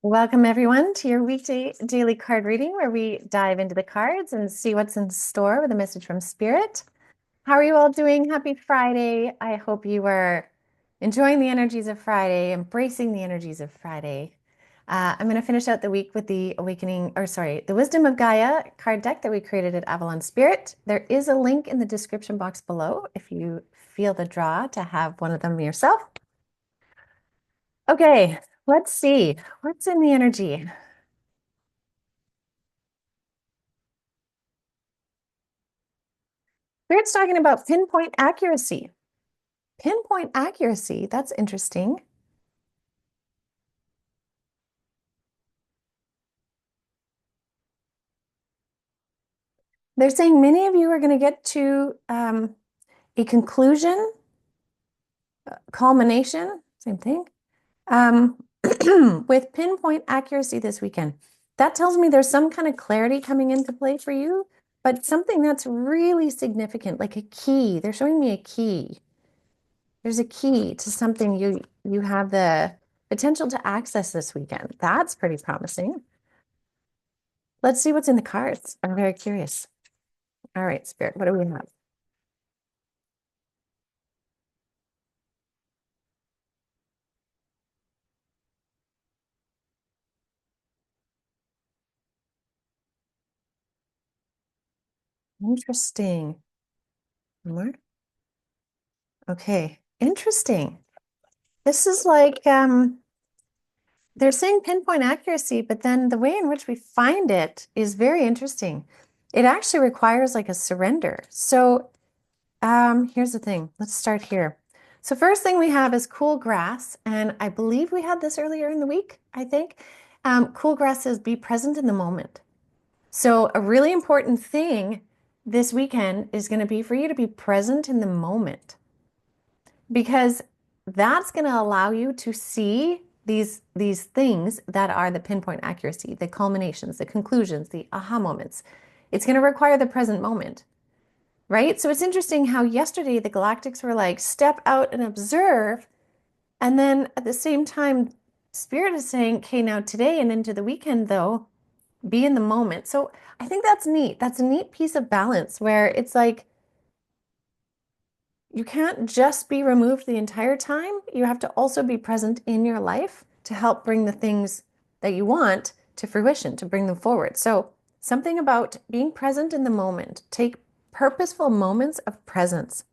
Welcome, everyone, to your weekday daily card reading where we dive into the cards and see what's in store with a message from Spirit. How are you all doing? Happy Friday. I hope you are enjoying the energies of Friday, embracing the energies of Friday. I'm going to finish out the week with the the Wisdom of Gaia card deck that we created at Avalon Spirit. There is a link in the description box below if you feel the draw to have one of them yourself. Okay, let's see what's in the energy. Spirit's talking about pinpoint accuracy. Pinpoint accuracy, that's interesting. They're saying many of you are going to get to a conclusion, culmination, same thing, um, with pinpoint accuracy this weekend. That tells me there's some kind of clarity coming into play for you, but something that's really significant, like a key. They're showing me a key. There's a key to something you have the potential to access this weekend. That's pretty promising. Let's see what's in the cards. I'm very curious. All right, Spirit, what do we have? Interesting. More? Okay, interesting. This is like they're saying pinpoint accuracy, but then the way in which we find it is very interesting. It actually requires like a surrender. So here's the thing. Let's start here. So first thing we have is cool grass, and I believe we had this earlier in the week, I think. Cool grass says be present in the moment. So a really important thing this weekend is going to be for you to be present in the moment because that's going to allow you to see these things that are the pinpoint accuracy, the culminations, the conclusions, the aha moments. It's going to require the present moment, right? So it's interesting how yesterday the galactics were like, step out and observe. And then at the same time, Spirit is saying, okay, now today and into the weekend, though, be in the moment. So I think that's neat. That's a neat piece of balance where it's like you can't just be removed the entire time. You have to also be present in your life to help bring the things that you want to fruition, to bring them forward. So something about being present in the moment. Take purposeful moments of presence.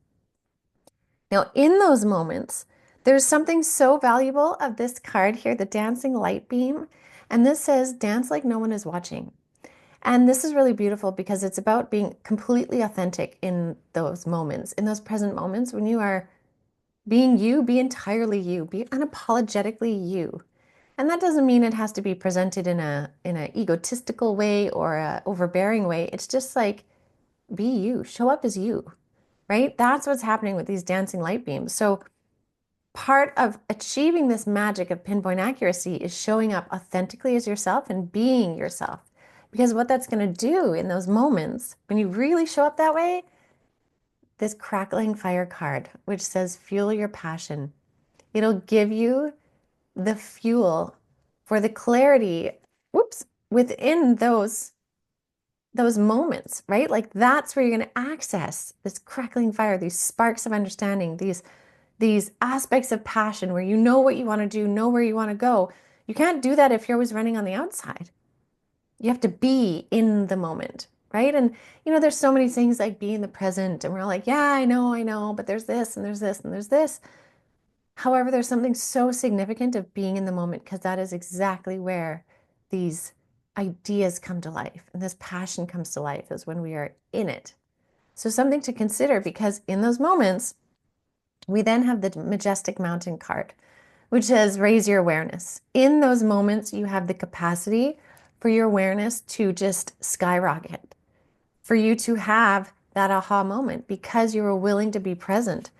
Now, in those moments, there's something so valuable of this card here, the dancing light beam. And this says, dance like no one is watching. And this is really beautiful because it's about being completely authentic in those moments, in those present moments when you are being you, be entirely you, be unapologetically you. And that doesn't mean it has to be presented in a egotistical way or a overbearing way. It's just like be you, show up as you, right? That's what's happening with these dancing light beams. So part of achieving this magic of pinpoint accuracy is showing up authentically as yourself and being yourself. Because what that's going to do in those moments, when you really show up that way, this crackling fire card, which says fuel your passion, it'll give you the fuel for the clarity, whoops, within those moments, right? Like that's where you're going to access this crackling fire, these sparks of understanding, these aspects of passion where you know what you want to do, know where you want to go. You can't do that if you're always running on the outside. You have to be in the moment, right? And there's so many things like be in the present, and we're like, yeah, I know, but there's this and there's this and there's this. However, there's something so significant of being in the moment because that is exactly where these ideas come to life and this passion comes to life is when we are in it. So something to consider because in those moments, we then have the Majestic Mountain card, which says raise your awareness. In those moments, you have the capacity for your awareness to just skyrocket, for you to have that aha moment because you were willing to be present.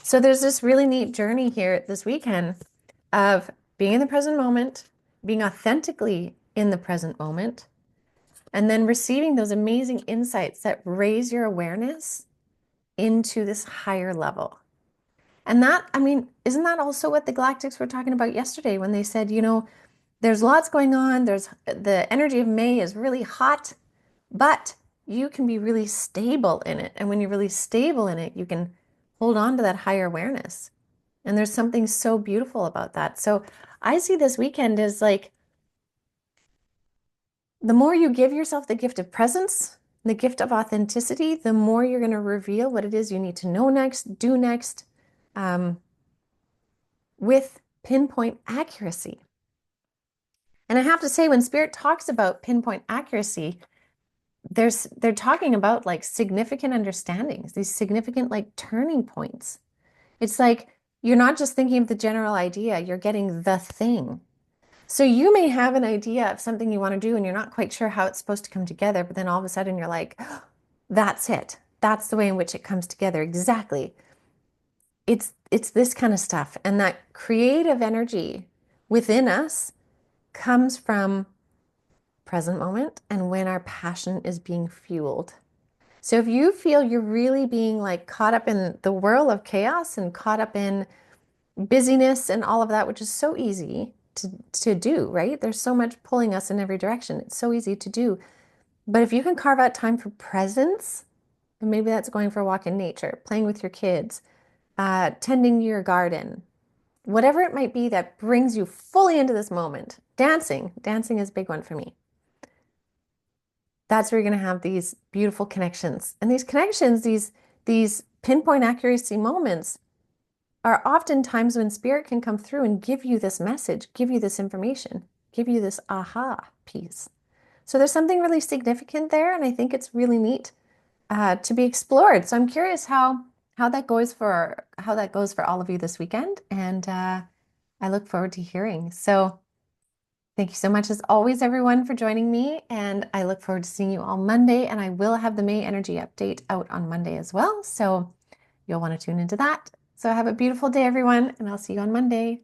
So there's this really neat journey here this weekend of being in the present moment, being authentically in the present moment, and then receiving those amazing insights that raise your awareness into this higher level. And that, I mean, isn't that also what the Galactics were talking about yesterday when they said, there's lots going on. There's the energy of May is really hot, but you can be really stable in it. And when you're really stable in it, you can hold on to that higher awareness. And there's something so beautiful about that. So I see this weekend as like the more you give yourself the gift of presence, the gift of authenticity, the more you're going to reveal what it is you need to know next, do next, um, with pinpoint accuracy. And I have to say, when Spirit talks about pinpoint accuracy, they're talking about like significant understandings, these significant like turning points. It's like you're not just thinking of the general idea, you're getting the thing. So you may have an idea of something you want to do and you're not quite sure how it's supposed to come together, but then all of a sudden you're like, oh, that's it. That's the way in which it comes together. Exactly. It's this kind of stuff. And that creative energy within us comes from present moment and when our passion is being fueled. So if you feel you're really being like caught up in the whirl of chaos and caught up in busyness and all of that, which is so easy to do, right? There's so much pulling us in every direction. It's so easy to do. But if you can carve out time for presence, and maybe that's going for a walk in nature, playing with your kids, tending your garden, whatever it might be that brings you fully into this moment. Dancing is a big one for me. That's where you're going to have these beautiful connections. And these connections, these pinpoint accuracy moments are often times when spirit can come through and give you this message, give you this information, give you this aha piece. So there's something really significant there, and I think it's really neat to be explored. So I'm curious how that goes for all of you this weekend, and I look forward to hearing. So thank you so much, as always, everyone, for joining me, and I look forward to seeing you all Monday, and I will have the May energy update out on Monday as well, so you'll want to tune into that. So have a beautiful day, everyone, and I'll see you on Monday.